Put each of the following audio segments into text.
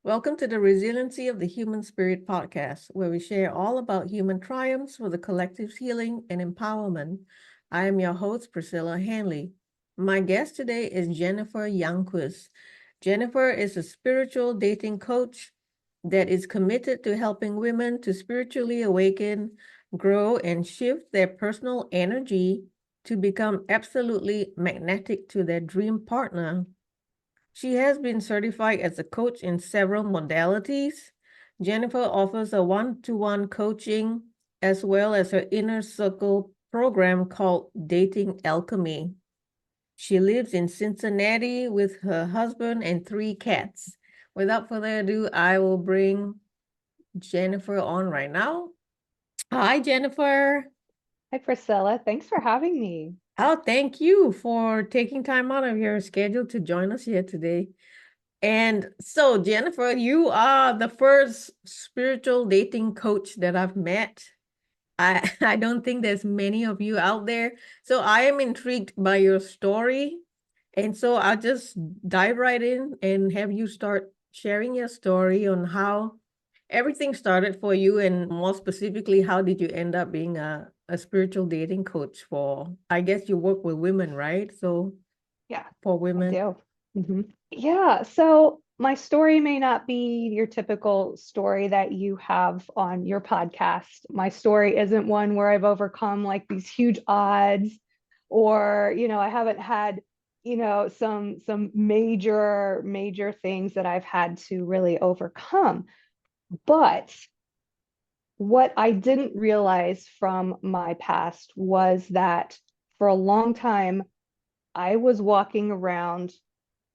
Welcome to the Resiliency of the Human Spirit podcast, where we share all about human triumphs for the collective's healing and empowerment. I am your host, Priscilla Hanley. My guest today is Jennifer Youngquist. Jennifer is a spiritual dating coach that is committed to helping women to spiritually awaken, grow, and shift their personal energy to become absolutely magnetic to their dream partner. She has been certified as a coach in several modalities. Jennifer offers a one-to-one coaching as well as her inner circle program called Dating Alchemy. She lives in Cincinnati with her husband and 3 cats. Without further ado, I will bring Jennifer on right now. Hi, Jennifer. Hi, Priscilla. Thanks for having me. Oh, thank you for taking time out of your schedule to join us here today. And so, Jennifer, you are the first spiritual dating coach that I've met. I don't think there's many of you out there. So I am intrigued by your story. And so I'll just dive right in and have you start sharing your story on how everything started for you, and more specifically, how did you end up being a spiritual dating coach for, I guess you work with women, right? So Yeah, for I women. do. Yeah, so my story may not be your typical story that you have on your podcast. My story isn't one where I've overcome like these huge odds or, I haven't had, some major things that I've had to really overcome. But what I didn't realize from my past was that for a long time, I was walking around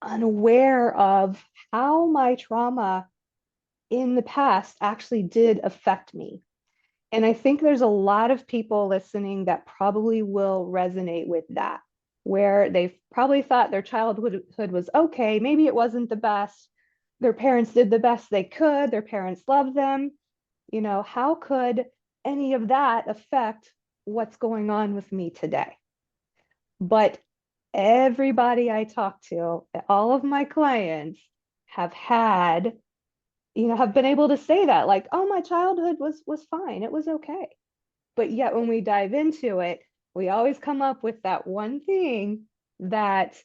unaware of how my trauma in the past actually did affect me. And I think there's a lot of people listening that probably will resonate with that, where they've probably thought their childhood was okay. Maybe it wasn't the best. Their parents did the best they could. Their parents loved them. How could any of that affect what's going on with me today? But everybody I talk to, all of my clients have had, have been able to say that, like, oh, my childhood was fine. It was okay. But yet when we dive into it, we always come up with that one thing that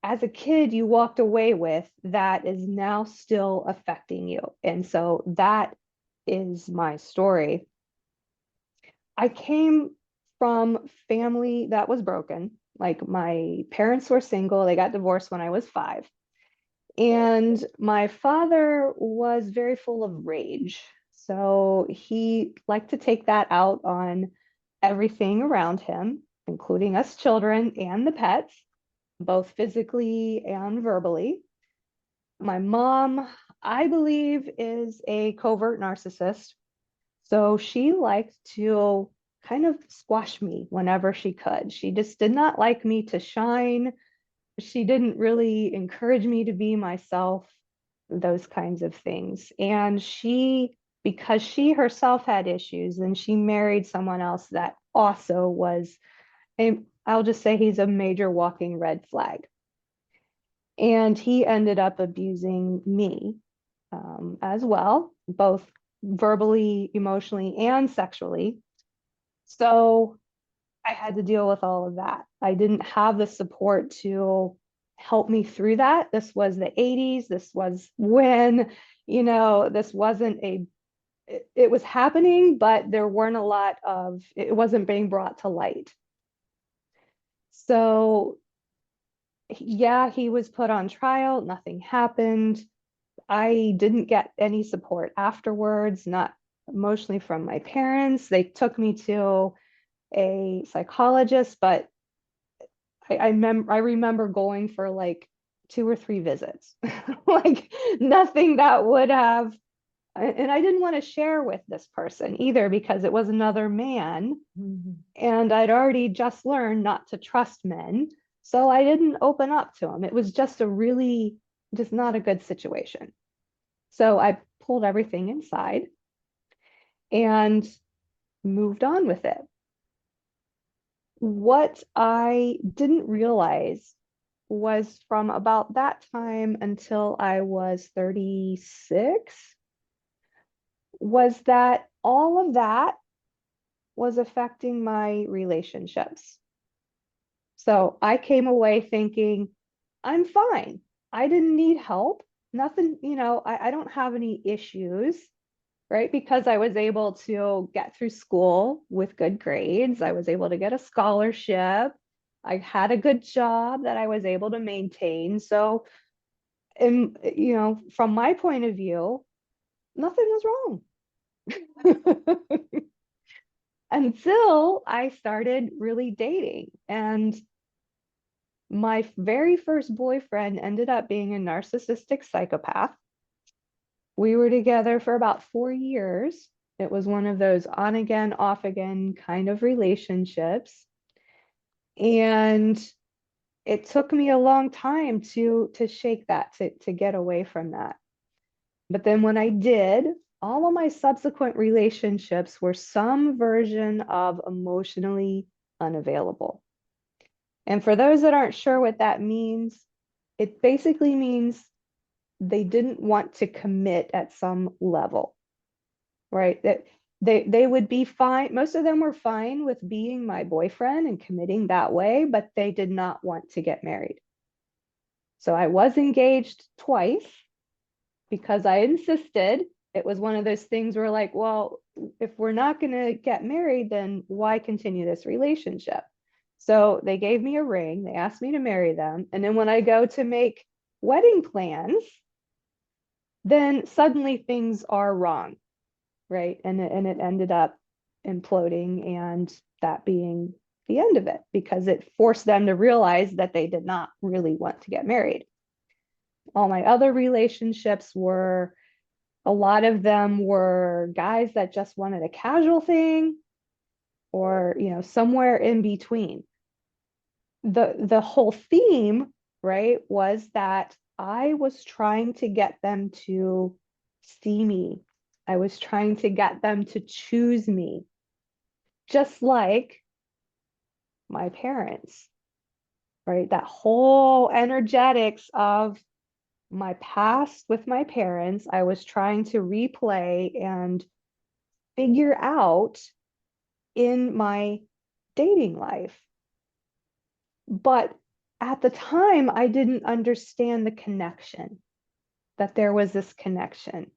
as a kid you walked away with that is now still affecting you. And so that is my story. I came from family that was broken. Like my parents were single, they got divorced when I was 5. And my father was very full of rage. So he liked to take that out on everything around him, including us children and the pets, both physically and verbally. My mom, I believe, is a covert narcissist. So she liked to kind of squash me whenever she could. She just did not like me to shine. She didn't really encourage me to be myself, those kinds of things. And because she herself had issues, and she married someone else that also was, I'll just say he's a major walking red flag. And he ended up abusing me as well, both verbally, emotionally, and sexually. So I had to deal with all of that. I didn't have the support to help me through that. This was the 80s. This was when, this wasn't it was happening, but there weren't a lot of, it wasn't being brought to light. So yeah, he was put on trial. Nothing happened. I didn't get any support afterwards, not emotionally from my parents. They took me to a psychologist, but I remember going for like 2 or 3 visits, like nothing that would have, and I didn't want to share with this person either because it was another man, and I'd already just learned not to trust men, so I didn't open up to him. It was just just not a good situation. So I pulled everything inside and moved on with it. What I didn't realize was from about that time until I was 36, was that all of that was affecting my relationships. So I came away thinking, I'm fine. I didn't need help. Nothing, I don't have any issues, right? Because I was able to get through school with good grades. I was able to get a scholarship. I had a good job that I was able to maintain. So, from my point of view, nothing was wrong until I started really dating. And my very first boyfriend ended up being a narcissistic psychopath. We were together for about 4 years. It was one of those on again, off again kind of relationships. And it took me a long time to shake that, to get away from that. But then when I did, all of my subsequent relationships were some version of emotionally unavailable. And for those that aren't sure what that means, it basically means they didn't want to commit at some level, right? That they would be fine. Most of them were fine with being my boyfriend and committing that way, but they did not want to get married. So I was engaged twice because I insisted. It was one of those things where, like, well, if we're not going to get married, then why continue this relationship? So they gave me a ring. They asked me to marry them. And then when I go to make wedding plans, then suddenly things are wrong, right? And it ended up imploding, and that being the end of it, because it forced them to realize that they did not really want to get married. All my other relationships were, a lot of them were guys that just wanted a casual thing, or somewhere in between. The whole theme, right, was that I was trying to get them to see me. I was trying to get them to choose me, just like my parents, right? That whole energetics of my past with my parents, I was trying to replay and figure out in my dating life. But at the time, I didn't understand the connection, that there was this connection.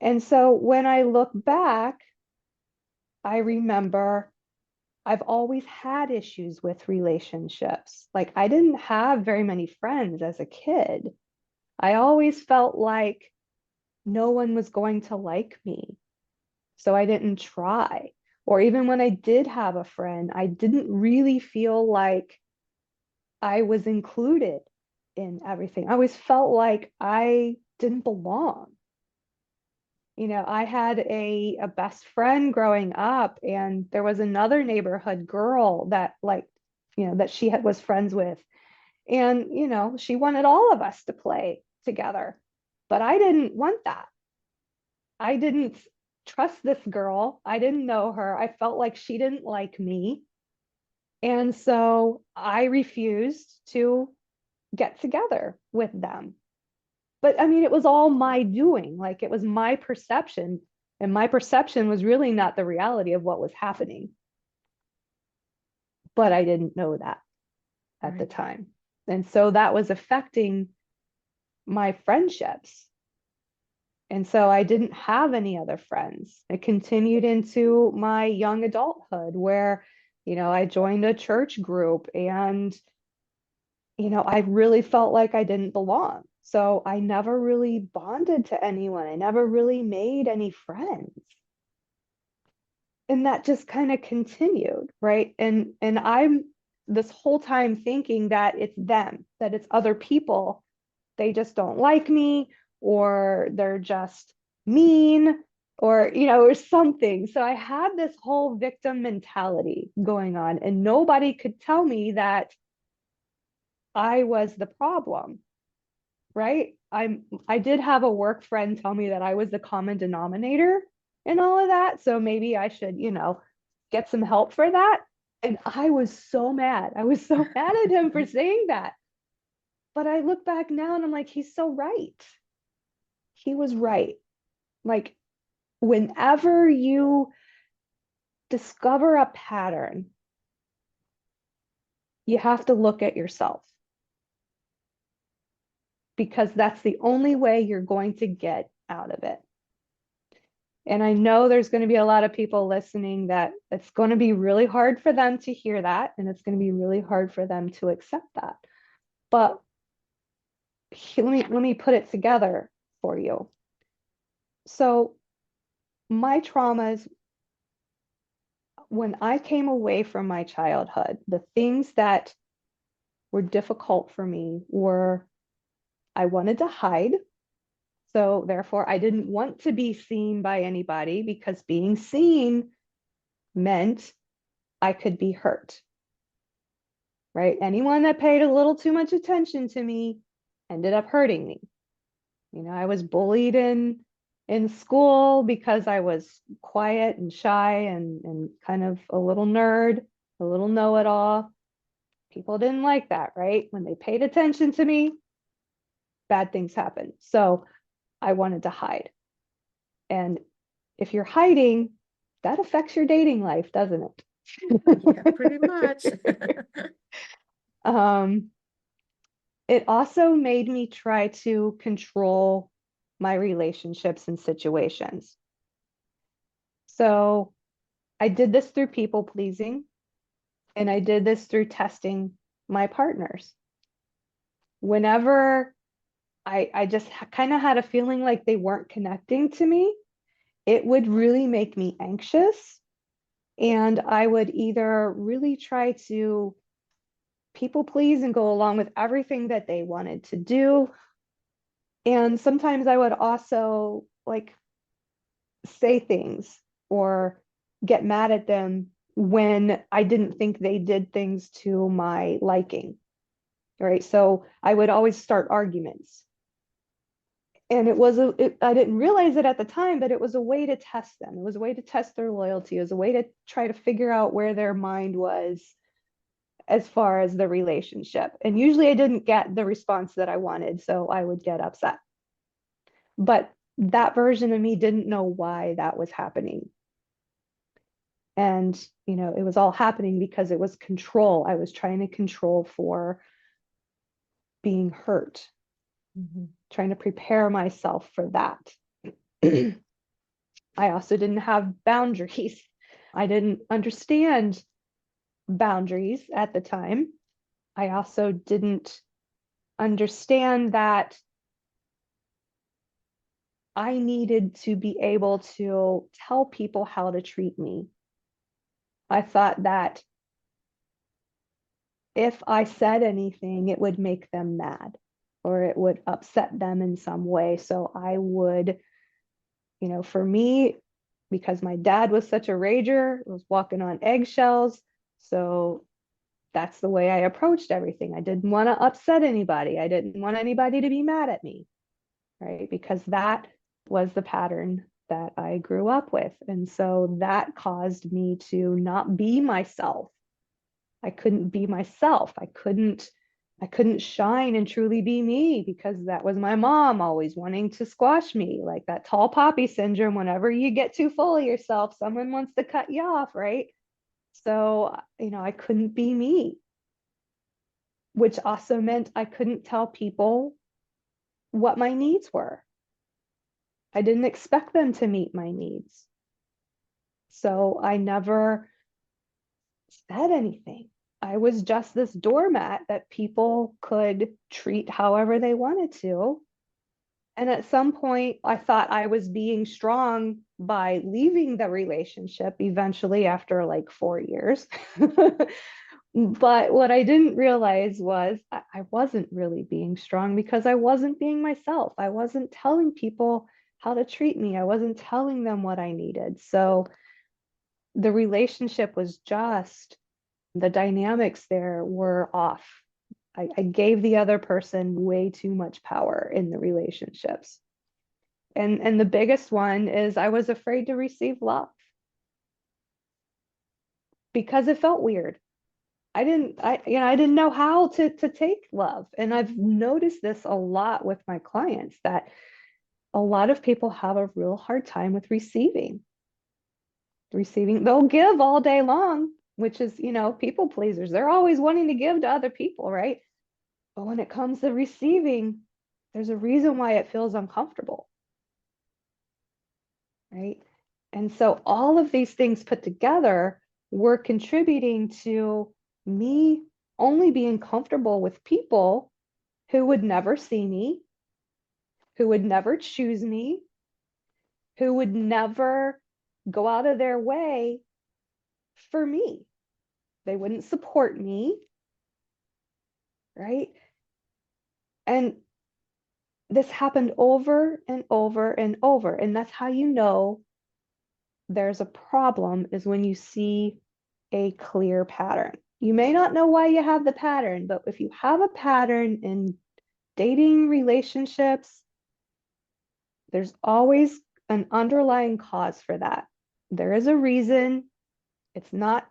And so when I look back, I remember I've always had issues with relationships. Like, I didn't have very many friends as a kid. I always felt like no one was going to like me, so I didn't try. Or even when I did have a friend, I didn't really feel like I was included in everything. I always felt like I didn't belong. I had a best friend growing up, and there was another neighborhood girl that, like, that she was friends with. And, she wanted all of us to play together, but I didn't want that. I didn't trust this girl. I didn't know her. I felt like she didn't like me. And so I refused to get together with them. But I mean, it was all my doing. Like, it was my perception, and my perception was really not the reality of what was happening. But I didn't know that at the time. And so that was affecting my friendships. And so I didn't have any other friends. It continued into my young adulthood where, I joined a church group, and, I really felt like I didn't belong. So I never really bonded to anyone. I never really made any friends. And that just kind of continued, right? And I'm this whole time thinking that it's them, that it's other people. They just don't like me, or they're just mean, or something. So I had this whole victim mentality going on, and nobody could tell me that I was the problem, right? I did have a work friend tell me that I was the common denominator in all of that. So maybe I should, get some help for that. And I was so mad. I was so mad at him for saying that. But I look back now and I'm like, he's so right. He was right. Like, whenever you discover a pattern, you have to look at yourself, because that's the only way you're going to get out of it. And I know there's going to be a lot of people listening that it's going to be really hard for them to hear that, and it's going to be really hard for them to accept that. But let me put it together for you. So my traumas, when I came away from my childhood, the things that were difficult for me were, I wanted to hide. So therefore, I didn't want to be seen by anybody, because being seen meant I could be hurt, right? Anyone that paid a little too much attention to me ended up hurting me. You know, I was bullied in school because I was quiet and shy and kind of a little nerd, a little know-it-all. People didn't like that, right? When they paid attention to me, bad things happened. So I wanted to hide. And if you're hiding, that affects your dating life, doesn't Yeah, pretty much. it? It also made me try to control my relationships and situations. So I did this through people pleasing, and I did this through testing my partners. Whenever I just kind of had a feeling like they weren't connecting to me, it would really make me anxious. And I would either really try to people please and go along with everything that they wanted to do. And sometimes I would also like say things or get mad at them when I didn't think they did things to my liking. Right. So I would always start arguments. And I didn't realize it at the time, but it was a way to test them. It was a way to test their loyalty. It was a way to try to figure out where their mind was as far as the relationship. And usually I didn't get the response that I wanted, so I would get upset. But that version of me didn't know why that was happening. And, you know, it was all happening because it was control. I was trying to control for being hurt, trying to prepare myself for that. I also didn't have boundaries. I didn't understand boundaries at the time. I also didn't understand that I needed to be able to tell people how to treat me. I thought that if I said anything, it would make them mad or it would upset them in some way. So I would, you know, for me, because my dad was such a rager, was walking on eggshells. So that's the way I approached everything. I didn't want to upset anybody. I didn't want anybody to be mad at me, right? Because that was the pattern that I grew up with. And so that caused me to not be myself. I couldn't be myself. I couldn't shine and truly be me, because that was my mom always wanting to squash me, like that tall poppy syndrome. Whenever you get too full of yourself, someone wants to cut you off, right? So, you know, I couldn't be me, which also meant I couldn't tell people what my needs were. I didn't expect them to meet my needs. So I never said anything. I was just this doormat that people could treat however they wanted to. And at some point, I thought I was being strong by leaving the relationship eventually after like 4 years. But what I didn't realize was I wasn't really being strong, because I wasn't being myself. I wasn't telling people how to treat me. I wasn't telling them what I needed. So the relationship was just, the dynamics there were off. I gave the other person way too much power in the relationships. And the biggest one is I was afraid to receive love. because it felt weird. I didn't know how to take love. And I've noticed this a lot with my clients, that a lot of people have a real hard time with receiving. They'll give all day long, which is, people pleasers. They're always wanting to give to other people, right? But when it comes to receiving, there's a reason why it feels uncomfortable, right? And so all of these things put together were contributing to me only being comfortable with people who would never see me, who would never choose me, who would never go out of their way for me. They wouldn't support me, right? And this happened over and over and over. And that's how you know there's a problem, is when you see a clear pattern. You may not know why you have the pattern, but if you have a pattern in dating relationships, there's always an underlying cause for that. There is a reason. It's not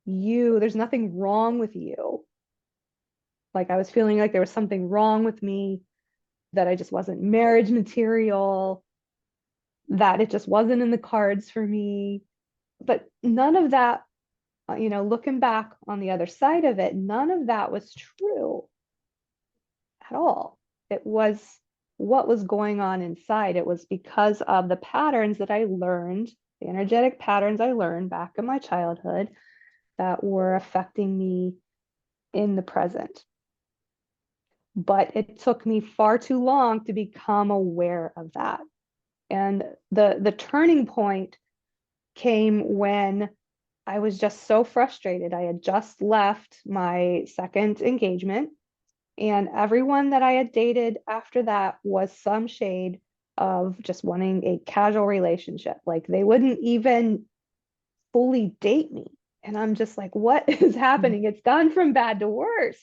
you. There's nothing wrong with you. Like, I was feeling like there was something wrong with me, that I just wasn't marriage material, that it just wasn't in the cards for me. But none of that, looking back on the other side of it, none of that was true at all. It was what was going on inside. It was because of the patterns that I learned, the energetic patterns I learned back in my childhood, that were affecting me in the present. But it took me far too long to become aware of that. And the turning point came when I was just so frustrated. I had just left my second engagement, and everyone that I had dated after that was some shade of just wanting a casual relationship. Like, they wouldn't even fully date me. And I'm just like, what is happening? It's gone from bad to worse.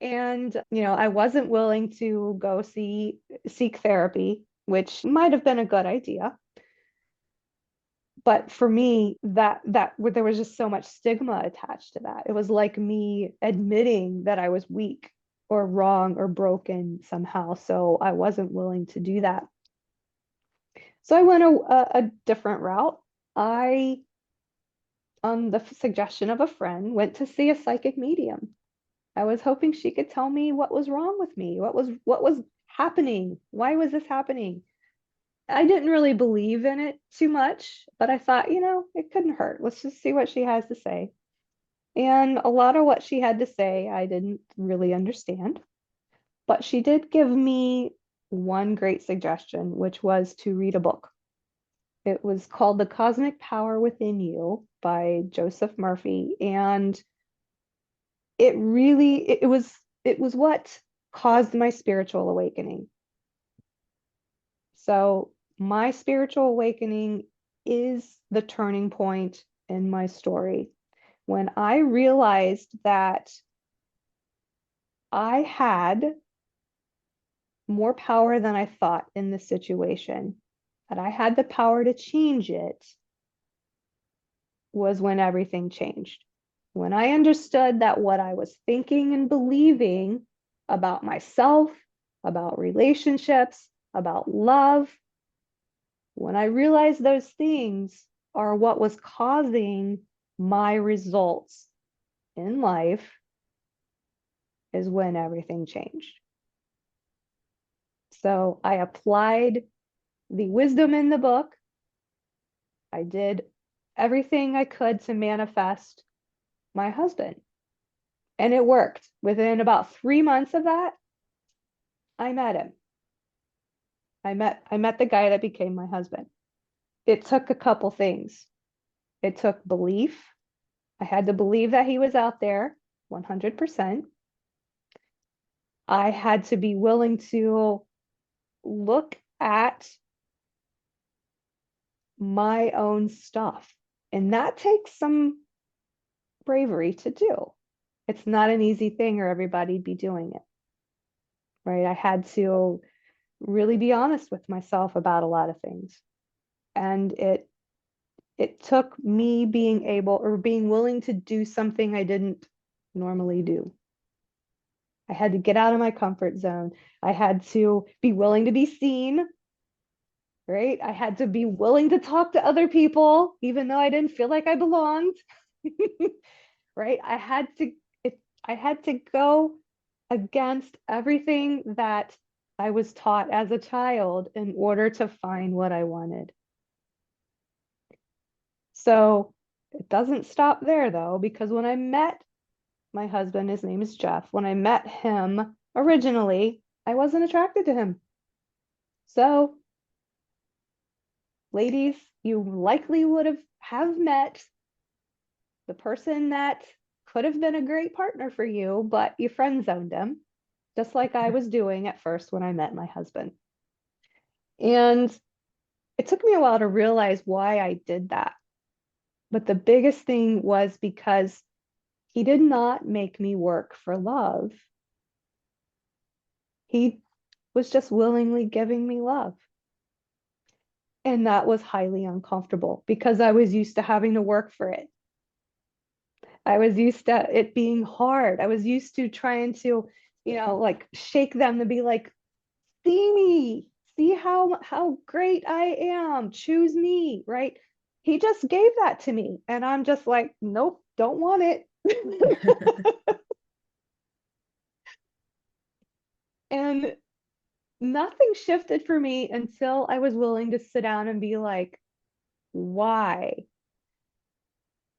And, I wasn't willing to go seek therapy, which might have been a good idea. But for me, that there was just so much stigma attached to that. It was like me admitting that I was weak or wrong or broken somehow. So I wasn't willing to do that. So I went a different route. I, on the suggestion of a friend, went to see a psychic medium. I was hoping she could tell me what was wrong with me, what was happening, why was this happening. I didn't really believe in it too much, but I thought, it couldn't hurt. Let's just see what she has to say. And a lot of what she had to say, I didn't really understand. But she did give me one great suggestion, which was to read a book. It was called The Cosmic Power Within You by Joseph Murphy. And it was what caused my spiritual awakening. So my spiritual awakening is the turning point in my story. When I realized that I had more power than I thought in this situation, that I had the power to change it, was when everything changed. When I understood that what I was thinking and believing about myself, about relationships, about love, when I realized those things are what was causing my results in life, is when everything changed. So I applied the wisdom in the book. I did everything I could to manifest my husband. And it worked. Within about 3 months of that, I met him. I met the guy that became my husband. It took a couple things. It took belief. I had to believe that he was out there 100%. I had to be willing to look at my own stuff. And that takes some bravery to do. It's not an easy thing, or everybody'd be doing it, right? I had to really be honest with myself about a lot of things. And It took me being able or being willing to do something I didn't normally do. I had to get out of my comfort zone. I had to be willing to be seen, right? I had to be willing to talk to other people, even though I didn't feel like I belonged, right? I had to go against everything that I was taught as a child in order to find what I wanted. So it doesn't stop there though, because when I met my husband, his name is Jeff, when I met him originally, I wasn't attracted to him. So, ladies, you likely would have met the person that could have been a great partner for you, but you friend zoned him, just like I was doing at first when I met my husband. And it took me a while to realize why I did that. But the biggest thing was because he did not make me work for love. He was just willingly giving me love. And that was highly uncomfortable because I was used to having to work for it. I was used to it being hard. I was used to trying to, like shake them to be like, see me, see how great I am, choose me, right? He just gave that to me. And I'm just like, nope, don't want it. And nothing shifted for me until I was willing to sit down and be like, why?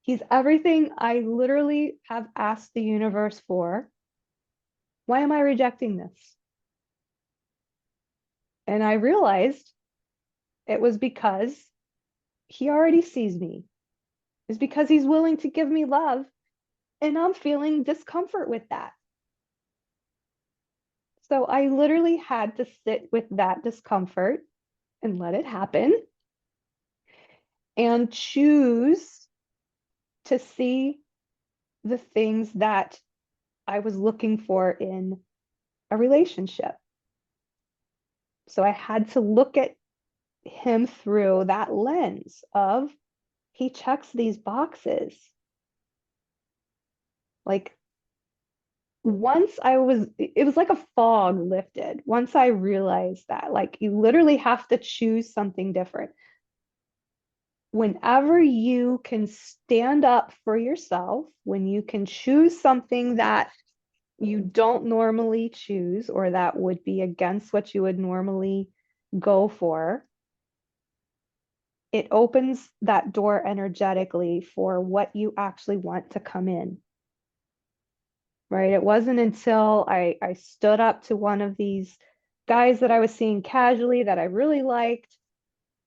He's everything I literally have asked the universe for. Why am I rejecting this? And I realized it was because he already sees me. It's because he's willing to give me love, and I'm feeling discomfort with that. So I literally had to sit with that discomfort and let it happen and choose to see the things that I was looking for in a relationship. So I had to look at him through that lens of he checks these boxes. Like it was like a fog lifted once I realized that, like, you literally have to choose something different. Whenever you can stand up for yourself, when you can choose something that you don't normally choose or that would be against what you would normally go for, it opens that door energetically for what you actually want to come in. Right? It wasn't until I stood up to one of these guys that I was seeing casually that I really liked.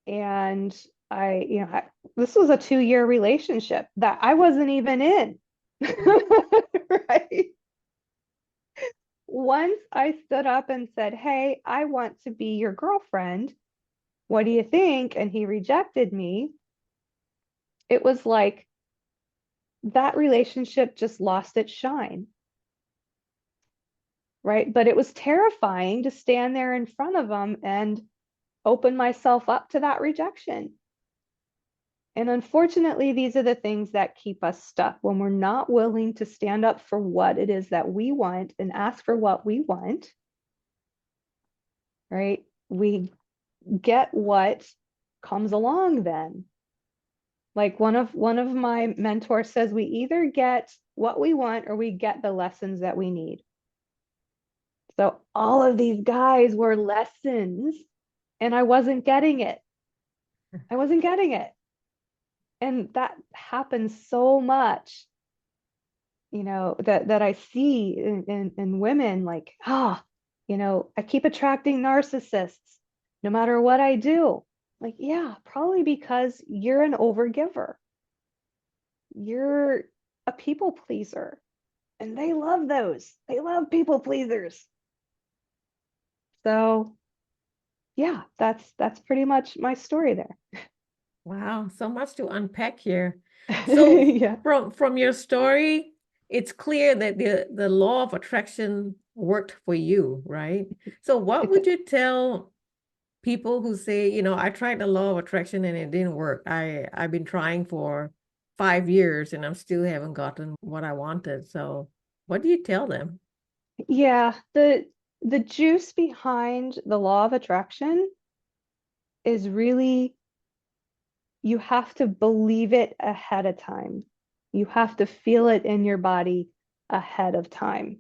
And this was a 2-year relationship that I wasn't even in. Right? Once I stood up and said, hey, I want to be your girlfriend. What do you think? And he rejected me. It was like that relationship just lost its shine. Right? But it was terrifying to stand there in front of him and open myself up to that rejection. And unfortunately, these are the things that keep us stuck when we're not willing to stand up for what it is that we want and ask for what we want. Right? We get what comes along then. Like one of my mentors says, we either get what we want or we get the lessons that we need. So all of these guys were lessons and I wasn't getting it. I wasn't getting it. And that happens so much, that I see in women, like, I keep attracting narcissists no matter what I do. Like, yeah, probably because you're an overgiver. You're a people pleaser. And they love those. They love people pleasers. So yeah, that's pretty much my story there. Wow, so much to unpack here. So Yeah. from your story, it's clear that the law of attraction worked for you, right? So what would you tell people who say, I tried the law of attraction and it didn't work. I've been trying for 5 years and I'm still haven't gotten what I wanted. So what do you tell them? Yeah, the juice behind the law of attraction is really you have to believe it ahead of time. You have to feel it in your body ahead of time.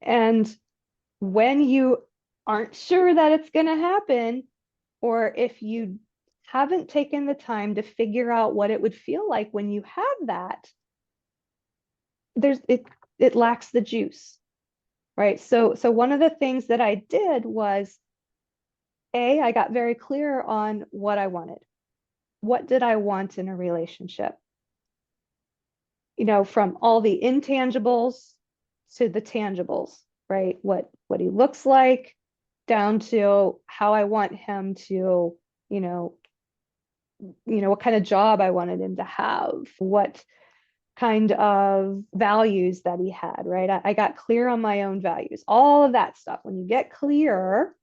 And when you aren't sure that it's going to happen, or if you haven't taken the time to figure out what it would feel like when you have that, it lacks the juice, right? So one of the things that I did was I got very clear on what I wanted. What did I want in a relationship? From all the intangibles to the tangibles, right? What he looks like, down to how I want him to, what kind of job I wanted him to have, what kind of values that he had, right? I got clear on my own values, all of that stuff. When you get clear,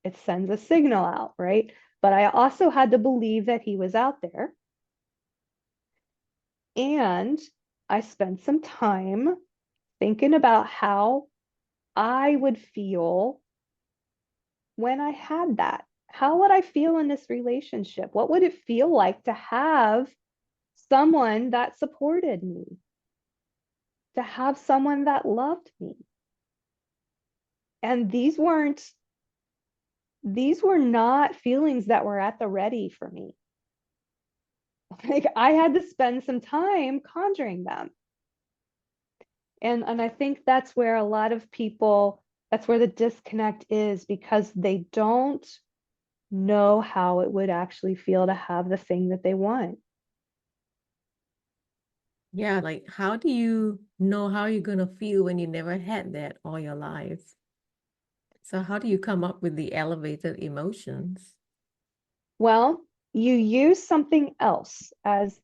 it sends a signal out, right? But I also had to believe that he was out there. And I spent some time thinking about how I would feel when I had that. How would I feel in this relationship? What would it feel like to have someone that supported me, to have someone that loved me? And these were not feelings that were at the ready for me. Like I had to spend some time conjuring them. And I think that's where a lot of people, that's where the disconnect is, because they don't know how it would actually feel to have the thing that they want. Yeah, like how do you know how you're going to feel when you never had that all your life? So how do you come up with the elevated emotions? Well, you use something else as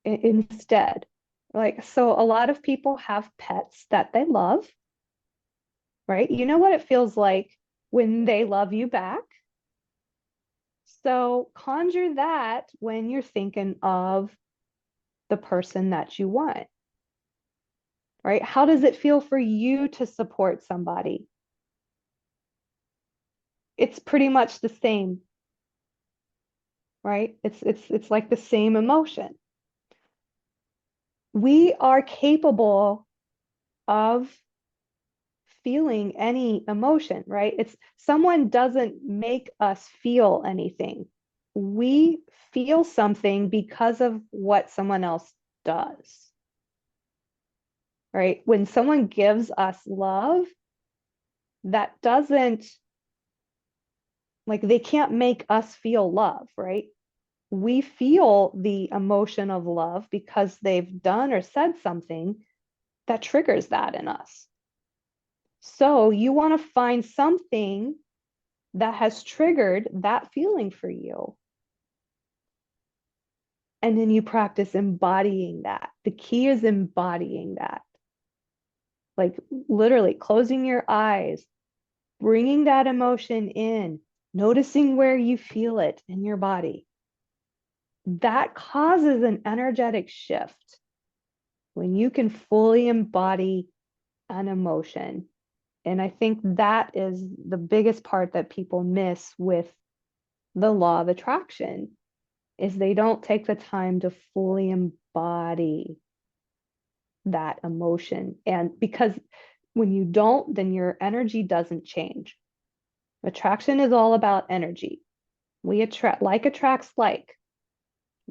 instead. Like, so a lot of people have pets that they love, right? You know what it feels like when they love you back. So conjure that when you're thinking of the person that you want, right? How does it feel for you to support somebody? It's pretty much the same, right? It's like the same emotion. We are capable of feeling any emotion, right? It's someone doesn't make us feel anything. We feel something because of what someone else does, right? When someone gives us love, that doesn't, like, they can't make us feel love, right? We feel the emotion of love because they've done or said something that triggers that in us. So you want to find something that has triggered that feeling for you. And then you practice embodying that. The key is embodying that. Like literally closing your eyes, bringing that emotion in, noticing where you feel it in your body. That causes an energetic shift when you can fully embody an emotion. And I think that is the biggest part that people miss with the law of attraction, is they don't take the time to fully embody that emotion. And because when you don't, then your energy doesn't change. Attraction is all about energy. We attract, like attracts like.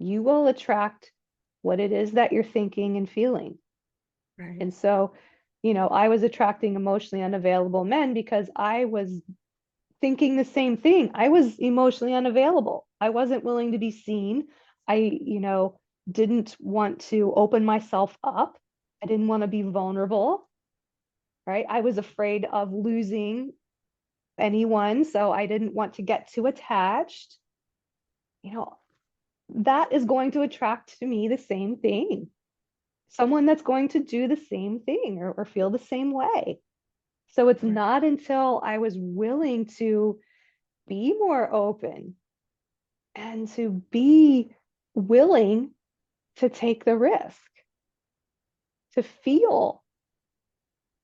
You will attract what it is that you're thinking and feeling. Right. And so, I was attracting emotionally unavailable men because I was thinking the same thing. I was emotionally unavailable. I wasn't willing to be seen. I, didn't want to open myself up. I didn't want to be vulnerable, right? I was afraid of losing anyone, so I didn't want to get too attached. That is going to attract to me the same thing. Someone that's going to do the same thing or feel the same way. So it's Right. not until I was willing to be more open and to be willing to take the risk, to feel.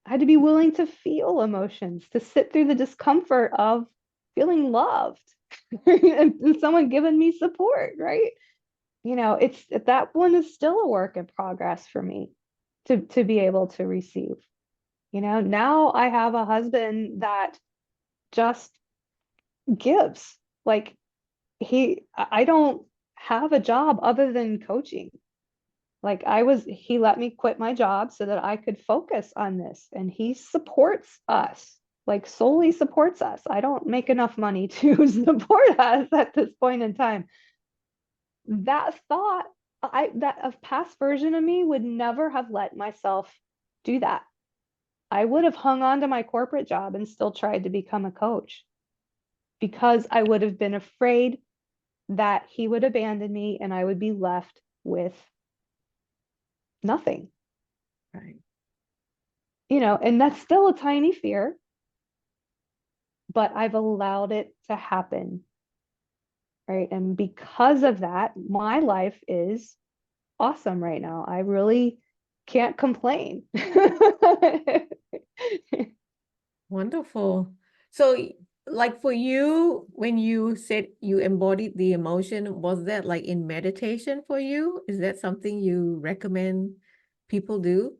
I had to be willing to feel emotions, to sit through the discomfort of feeling loved and someone giving me support, right? It's that one is still a work in progress for me to be able to receive. Now I have a husband that just gives. Like I don't have a job other than coaching. Like he let me quit my job so that I could focus on this, and he supports us, like solely supports us. I don't make enough money to support us at this point in time. That thought, that a past version of me would never have let myself do that. I would have hung on to my corporate job and still tried to become a coach because I would have been afraid that he would abandon me and I would be left with nothing. Right. And that's still a tiny fear, but I've allowed it to happen. Right. And because of that, my life is awesome right now. I really can't complain. Wonderful. So, like for you, when you said you embodied the emotion, was that like in meditation for you? Is that something you recommend people do?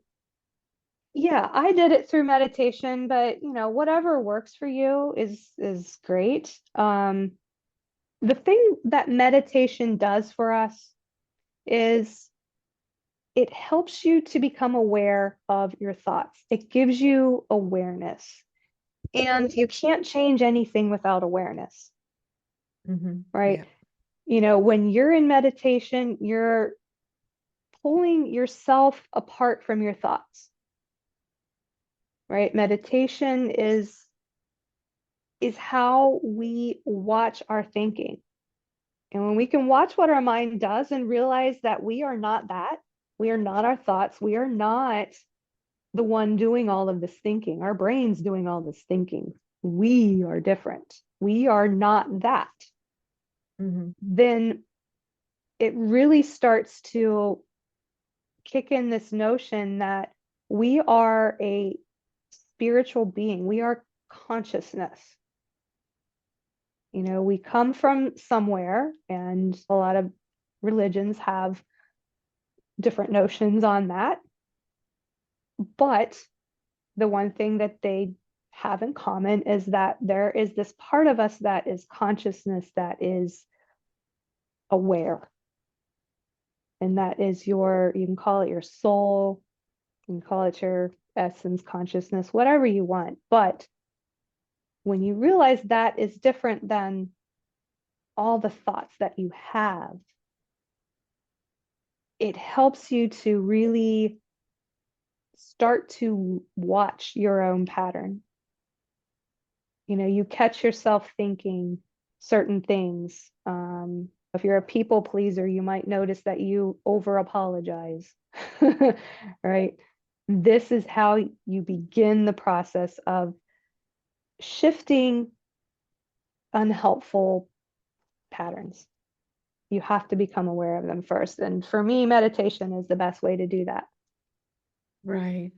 Yeah, I did it through meditation, but whatever works for you is great. The thing that meditation does for us is it helps you to become aware of your thoughts. It gives you awareness. And you can't change anything without awareness, right? Yeah. When you're in meditation, you're pulling yourself apart from your thoughts, right? Meditation is how we watch our thinking. And when we can watch what our mind does and realize that we are not that, we are not our thoughts, we are not the one doing all of this thinking, our brain's doing all this thinking. We are different. We are not that. Then it really starts to kick in this notion that we are a spiritual being. We are consciousness. We come from somewhere, and a lot of religions have different notions on that. But the one thing that they have in common is that there is this part of us that is consciousness, that is aware. And that is you can call it your soul, you can call it your essence, consciousness, whatever you want. But when you realize that is different than all the thoughts that you have, it helps you to really start to watch your own pattern. You catch yourself thinking certain things. If you're a people pleaser, you might notice that you over apologize, right? This is how you begin the process of shifting unhelpful patterns. You have to become aware of them first. And for me, meditation is the best way to do that. Right.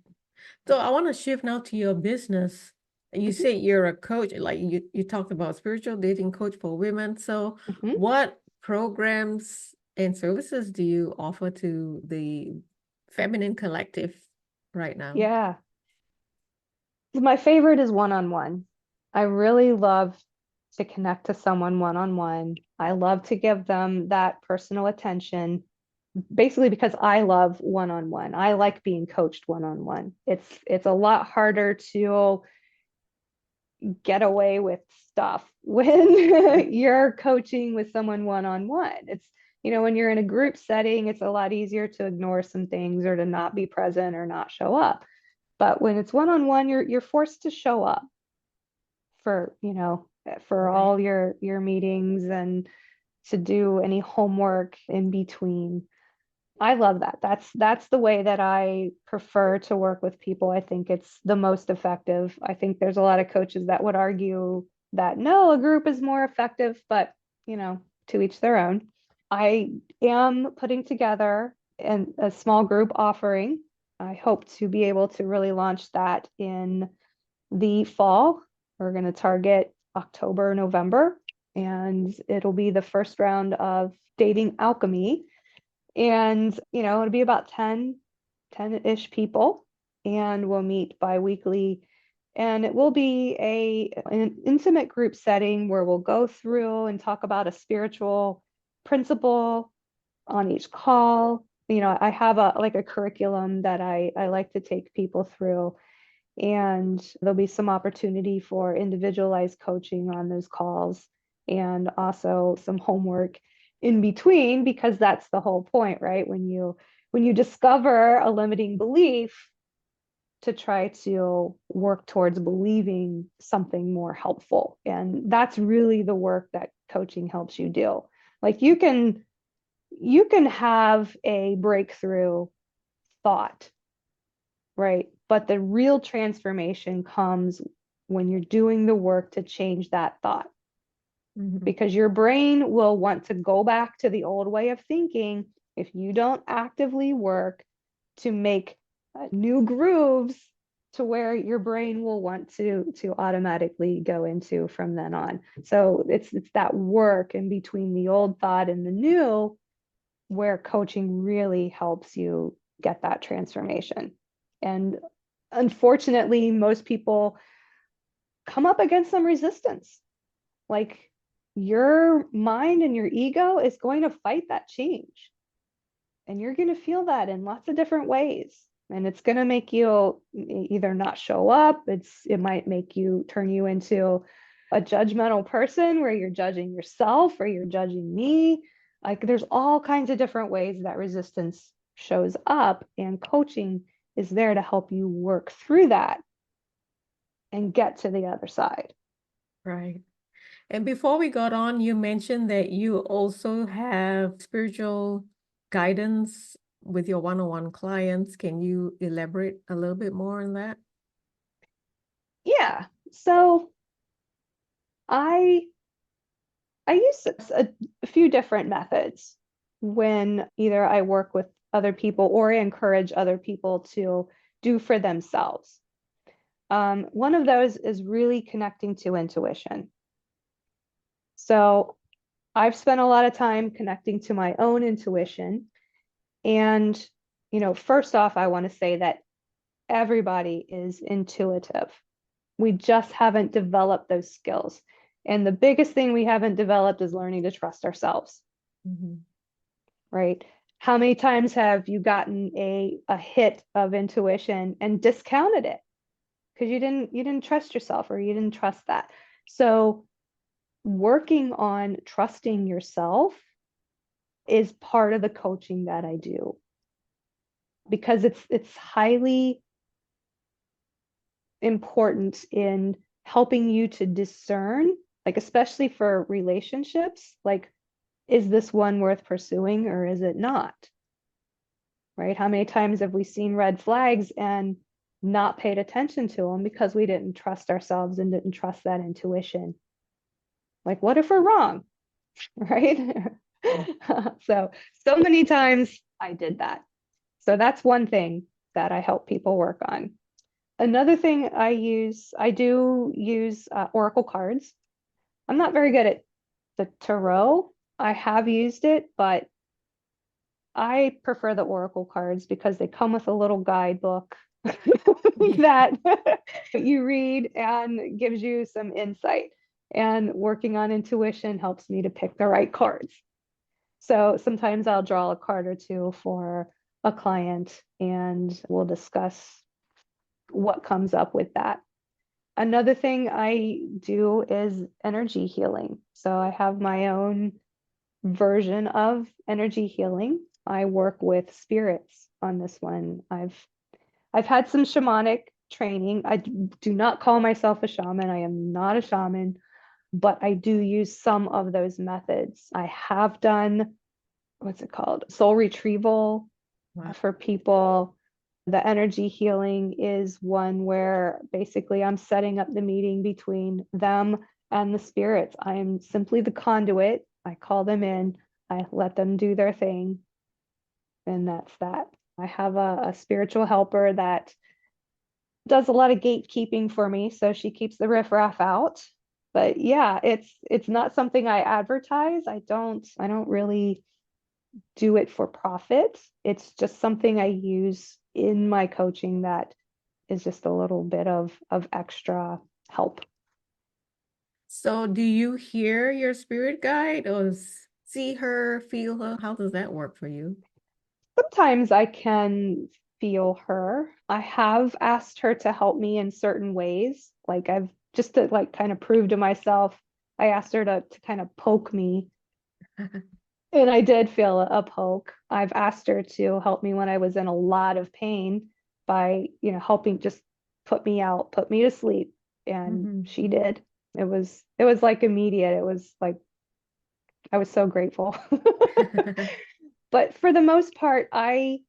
So I want to shift now to your business. You say you're a coach, like you talked about spiritual dating coach for women. So Mhm. what programs and services do you offer to the feminine collective right now? Yeah. My favorite is one-on-one. I really love to connect to someone one-on-one. I love to give them that personal attention, basically because I love one-on-one. I like being coached one-on-one. It's a lot harder to get away with stuff when you're coaching with someone one-on-one. It's when you're in a group setting, it's a lot easier to ignore some things or to not be present or not show up. But when it's one-on-one, you're forced to show up for for Right. all your meetings and to do any homework in between. I love that. That's the way that I prefer to work with people. I think it's the most effective. I think there's a lot of coaches that would argue that no, a group is more effective, but to each their own. I am putting together a small group offering. I hope to be able to really launch that in the fall. We're going to target October, November, and it'll be the first round of Dating Alchemy. And, it'll be about 10-ish people, and we'll meet bi-weekly. And it will be an intimate group setting where we'll go through and talk about a spiritual principle on each call. I have a curriculum that I like to take people through, and there'll be some opportunity for individualized coaching on those calls, and also some homework in between, because that's the whole point, right? When you discover a limiting belief, to try to work towards believing something more helpful. And that's really the work that coaching helps you do. Like you can have a breakthrough thought, right? But the real transformation comes when you're doing the work to change that thought. Mhm. Because your brain will want to go back to the old way of thinking if you don't actively work to make new grooves to where your brain will want to automatically go into from then on. So it's that work in between the old thought and the new where coaching really helps you get that transformation. And unfortunately, most people come up against some resistance. Like your mind and your ego is going to fight that change. And you're going to feel that in lots of different ways. And it's going to make you either not show up. It might make you turn you into a judgmental person where you're judging yourself or you're judging me. Like there's all kinds of different ways that resistance shows up, and coaching is there to help you work through that and get to the other side. Right. And before we got on, you mentioned that you also have spiritual guidance with your one-on-one clients. Can you elaborate a little bit more on that? Yeah. So I use a few different methods when either I work with other people or I encourage other people to do for themselves. One of those is really connecting to intuition. So I've spent a lot of time connecting to my own intuition. And, first off, I want to say that everybody is intuitive. We just haven't developed those skills. And the biggest thing we haven't developed is learning to trust ourselves. Mhm. Right? How many times have you gotten a hit of intuition and discounted it because you didn't trust yourself, or you didn't trust that? So working on trusting yourself is part of the coaching that I do, because it's highly important in helping you to discern, like especially for relationships, like is this one worth pursuing or is it not? Right? How many times have we seen red flags and not paid attention to them because we didn't trust ourselves and didn't trust that intuition? Like, what if we're wrong? Right? So many times I did that. So that's one thing that I help people work on. Another thing I do use oracle cards. I'm not very good at the tarot. I have used it, but I prefer the oracle cards because they come with a little guidebook that you read and gives you some insight. And working on intuition helps me to pick the right cards. So sometimes I'll draw a card or two for a client and we'll discuss what comes up with that. Another thing I do is energy healing. So I have my own version of energy healing. I work with spirits on this one. I've had some shamanic training. I do not call myself a shaman. I am not a shaman, but I do use some of those methods. I have done what's it called? Soul retrieval Wow. for people. The energy healing is one where basically I'm setting up the meeting between them and the spirits. I am simply the conduit. I call them in, I let them do their thing, and that's that. I have a spiritual helper that does a lot of gatekeeping for me, so she keeps the riffraff out. But yeah, it's not something I advertise. I don't really do it for profit. It's just something I use in my coaching that is just a little bit of extra help. So do you hear your spirit guide or see her, feel her? How does that work for you? Sometimes I can feel her. I have asked her to help me in certain ways. Like I've just to like kind of prove to myself, I asked her to kind of poke me. And I did feel a poke. I've asked her to help me when I was in a lot of pain by, helping just put me out, put me to sleep. And Mhm. she did. It was like immediate. It was like I was so grateful. But for the most part, I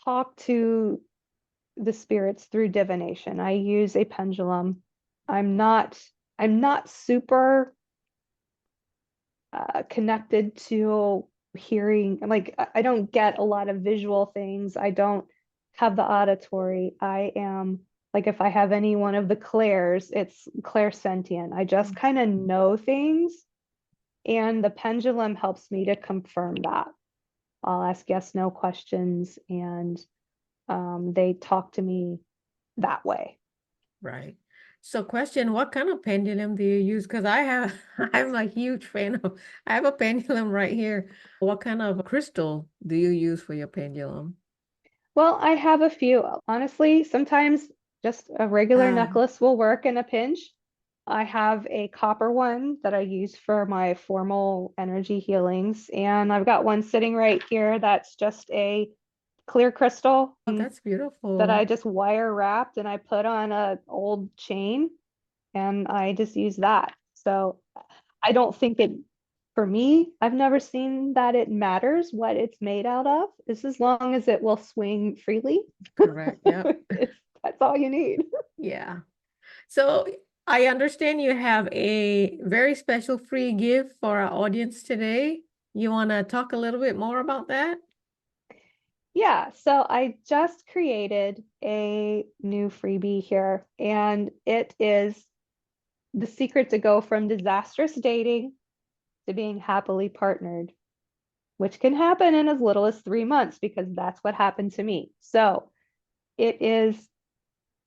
talk to the spirits through divination. I use a pendulum. I'm not I'm not super connected to hearing. Like I don't get a lot of visual things. I don't have the auditory. I am like if I have any one of the clairs, it's clairsentient. I just kind of know things, and the pendulum helps me to confirm that. I'll ask yes, no questions, and they talk to me that way. Right. So question, what kind of pendulum do you use? Because I have, I'm a huge fan of, I have a pendulum right here. What kind of crystal do you use for your pendulum? Well, I have a few. Honestly, sometimes just a regular Uh, necklace will work in a pinch. I have a copper one that I use for my formal energy healings, and I've got one sitting right here that's just a clear crystal oh, that's that beautiful. I just wire wrapped and I put on a old chain, and I just use that. So I don't think it, for me, I've never seen that it matters what it's made out of. Is as long as it will swing freely. Correct. Yep. That's all you need. Yeah. So I understand you have a very special free gift for our audience today. You want to talk a little bit more about that? Yeah, so I just created a new freebie here, and it is the secret to go from disastrous dating to being happily partnered, which can happen in as little as 3 months because that's what happened to me. So it is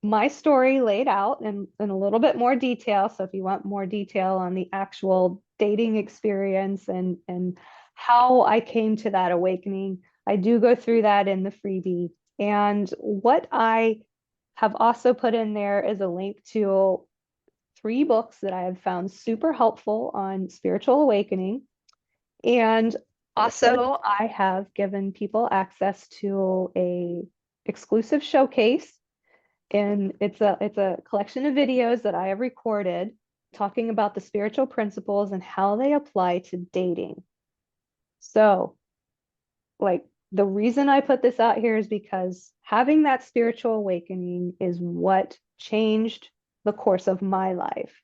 my story laid out in a little bit more detail. So if you want more detail on the actual dating experience and how I came to that awakening, I do go through that in the freebie. And what I have also put in there is a link to 3 books that I have found super helpful on spiritual awakening. And also I have given people access to a exclusive showcase, and it's a collection of videos that I have recorded talking about the spiritual principles and how they apply to dating. So, like, the reason I put this out here is because having that spiritual awakening is what changed the course of my life.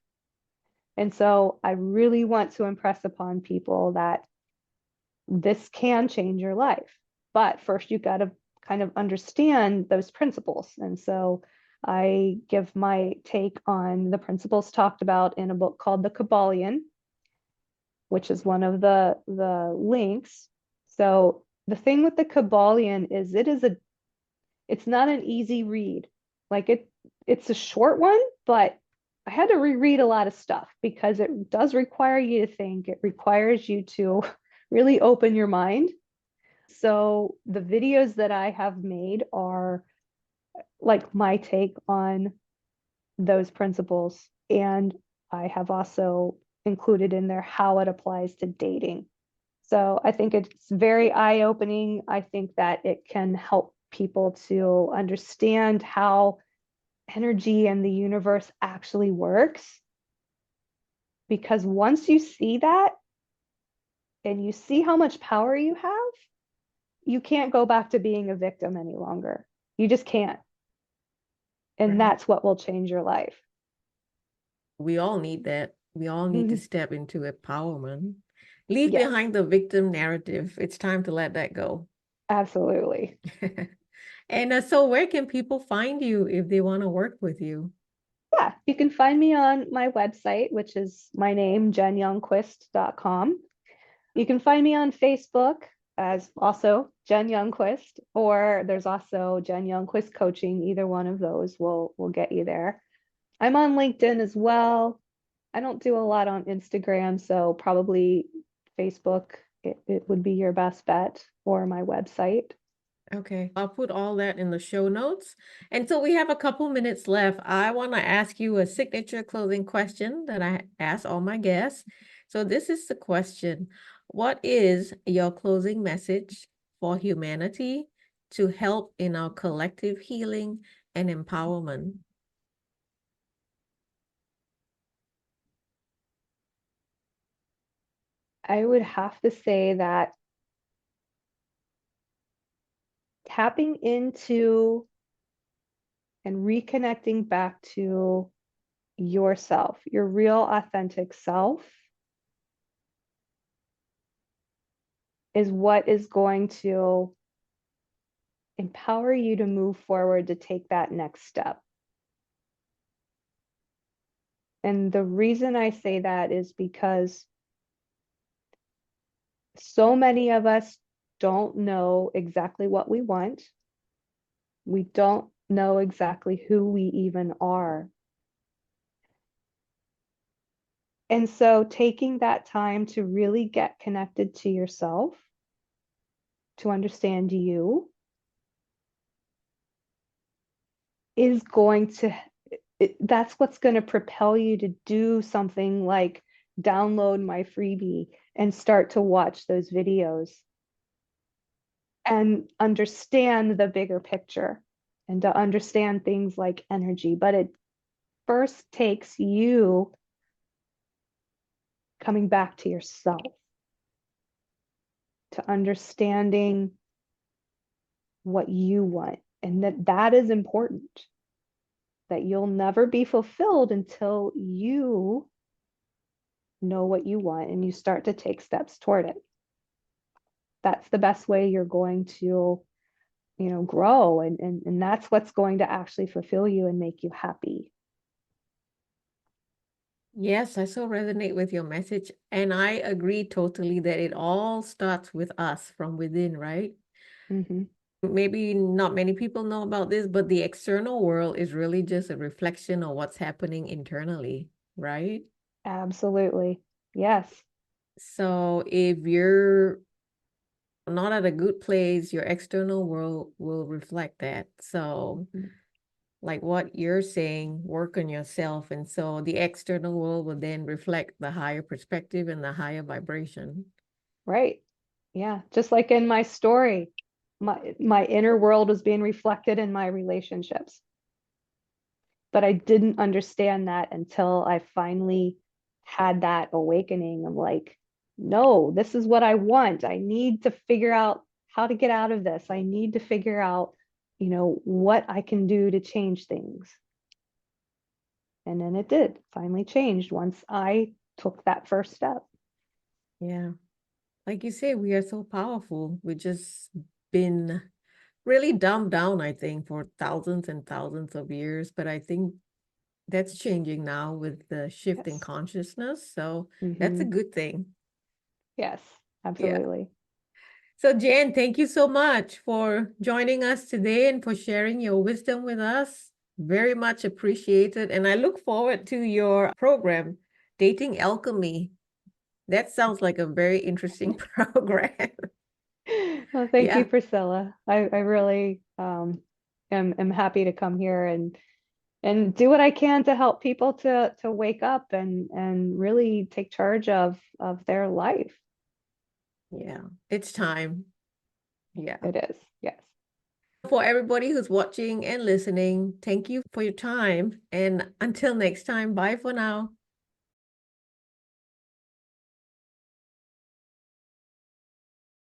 And so I really want to impress upon people that this can change your life. But first, you've got to kind of understand those principles. And so I give my take on the principles talked about in a book called The Kabbalion, which is one of the links. So the thing with the Kabbalion is it's not an easy read. Like it's a short one, but I had to reread a lot of stuff because it does require you to think. It requires you to really open your mind. So the videos that I have made are like my take on those principles. And I have also included in there how it applies to dating. So I think it's very eye-opening. I think that it can help people to understand how energy and the universe actually works. Because once you see that, and you see how much power you have, you can't go back to being a victim any longer. You just can't. And Right. that's what will change your life. We all need that. We all need to Mhm. step into empowerment. Leave Yes, behind the victim narrative. It's time to let that go. absolutely. And so where can people find you if they want to work with you? Yeah, you can find me on my website, which is my name, jenyoungquist.com. You can find me on Facebook as also Jen Youngquist, or there's also Jen Youngquist Coaching. Either one of those will get you there. I'm on LinkedIn as well. I don't do a lot on Instagram, so probably Facebook, it would be your best bet, or my website. Okay, I'll put all that in the show notes. And so we have a couple minutes left. I want to ask you a signature closing question that I ask all my guests. So this is the question. What is your closing message for humanity to help in our collective healing and empowerment? I would have to say that tapping into and reconnecting back to yourself, your real authentic self, is what is going to empower you to move forward to take that next step. And the reason I say that is because so many of us don't know exactly what we want. We don't know exactly who we even are. And so taking that time to really get connected to yourself, to understand you, is going to, that's what's going to propel you to do something like download my freebie and start to watch those videos and understand the bigger picture and to understand things like energy. But it first takes you coming back to yourself, to understanding what you want, and that is important, that you'll never be fulfilled until you know what you want and you start to take steps toward it. That's the best way you're going to, grow, and that's what's going to actually fulfill you and make you happy. Yes, I so resonate with your message. And I agree totally that it all starts with us from within, right? Mm-hmm. Maybe not many people know about this, but the external world is really just a reflection of what's happening internally, right? Absolutely. Yes. So if you're not at a good place, your external world will reflect that. So, Mhm. like what you're saying, work on yourself. And so the external world will then reflect the higher perspective and the higher vibration. Right. Yeah. Just like in my story, my inner world was being reflected in my relationships. But I didn't understand that until I finally had that awakening of like, no, this is what I want. I need to figure out how to get out of this. I need to figure out, what I can do to change things. And then it did finally changed once I took that first step. Yeah. Like you say, we are so powerful. We've just been really dumbed down, I think, for thousands and thousands of years. But I think that's changing now with the shift in Yes. consciousness. So that's a Hmm. good thing. Yes, Yeah. absolutely. So, Jen, thank you so much for joining us today and for sharing your wisdom with us. Very much appreciated. And I look forward to your program, Dating Alchemy. That sounds like a very interesting program. Well, thank you, Yeah. Priscilla. I really am happy to come here and do what I can to help people to wake up and really take charge of their life. Yeah. It's time. Yeah. It is. Yes. For everybody who's watching and listening, thank you for your time. And until next time, bye for now.